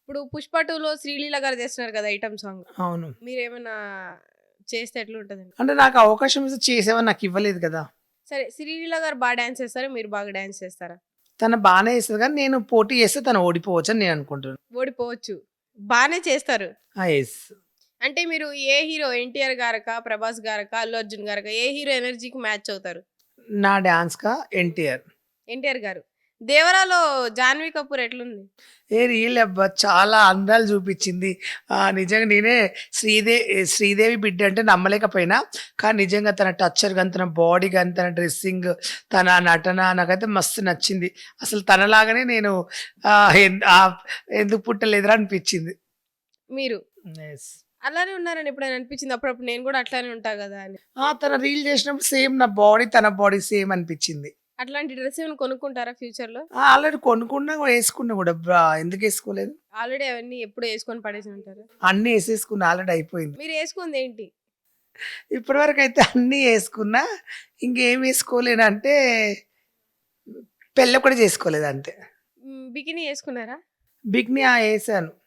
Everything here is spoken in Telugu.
ఇప్పుడు 'పుష్ప 2లో' శ్రీలీల గారు చేస్తున్నారు కదా ఐటెమ్ సాంగ్. అవును. మీరేమన్నా చేస్తే ఎట్లుంటదండి? అంటే నాకు అవకాశం ఇస్తే చేసేవాడిని, నాకివ్వలేదు కదా! సరే, శ్రీలీల గారు డాన్స్ చేస్తారా? మీరు బాగా డాన్స్ చేస్తారా? తను బానే చేస్తది గానీ, నేను పోటీ చేస్తే తను ఓడిపోవచ్చని నేననుకుంటున్నాను. ఓడిపోవచ్చు. బానే చేస్తారు. ఆ! యెస్. అంటే మీరు ఏ హీరో 'ఎన్టీఆర్' గారకా? 'ప్రభాస్' గారకా? 'అల్లు అర్జున్' గారకా? ఏ హీరో ఎనర్జీకి మ్యాచ్ అవుతారు? నా డాన్స్‌కా 'ఎన్టీఆర్'. 'ఎన్టీఆర్' గారు. 'దేవరా'లో 'జాన్వీ కపూర్' ఎట్లుంది? రియల్ అబ్బా! చాలా అందాలు చూపిచ్చింది. నిజంగా నేనే శ్రీదేవి బిడ్డ అంటే నమ్మలేకపోయినా. కానీ నిజంగా తన టచ్చర్ గాని, తన బాడీ గాని, తన డ్రెస్సింగ్, తన నటన నాకైతే మస్తు నచ్చింది. అసలు తనలాగానే నేను ఎందుకు పుట్టలేదురా అనిపిచ్చింది. మీరు యెస్. అలానే ఉన్నారని ఎప్పుడైనా అనిపించిందా? అప్పుడప్పుడు నేను కూడా అట్లానే ఉంటా గదా అని. తన రీల్ చేసినప్పుడు సేమ్ నా బాడీ, తన బాడీ సేమ్ అనిపిచ్చింది. అట్లాంటి డ్రెస్ ఏమైనా కొనుక్కుంటారా ఫ్యూచర్‌లో? ఆల్రెడీ కొనుక్కున్నా, వేసుకున్నా గూడా. ఎందుకేసుకోలేదు? ఆల్రెడీ అవన్నీ ఎప్పుడో యేసుకొని పడేసి ఉంటారా? అన్నీ ఏసేసుకున్నా, ఆల్రెడీ అయిపోయింది. మీరు యేసుకుందేంటి? ఇప్పటివరకైతే అన్నీ యేసుకున్నా. ఇంకేం యేసుకోలేనంటే పెళ్ళొక్కటే చేసుకోలేదంతే. బికినీ యేసుకున్నారా? బికినీ యేసాను.